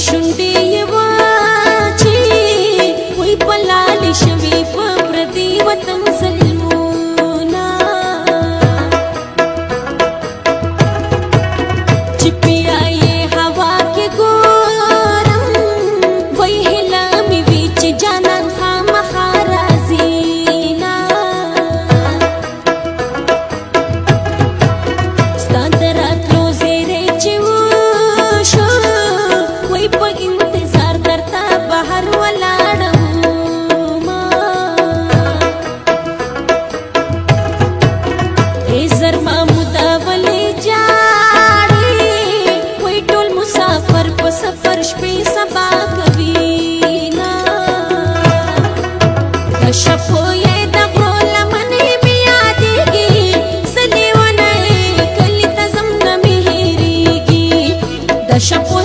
شونډې یې واچي وای په لالې شوي په پردي وطن ظلمونه چې بیا یې هوا کې ګورم وای هیله مې وي چې جانان خامخا راځي نه ستا د راتلو زیری چې وشو وای په انتظار درته بهر ولاړم ای زر محموده ولې جاړې وای ټول مسافر په سفر شپې سبا کوي نه د شپو یې د غرو لمنې مې یادېږي زه لیونی کلي ته ځم نه مې هېرېږي د شپو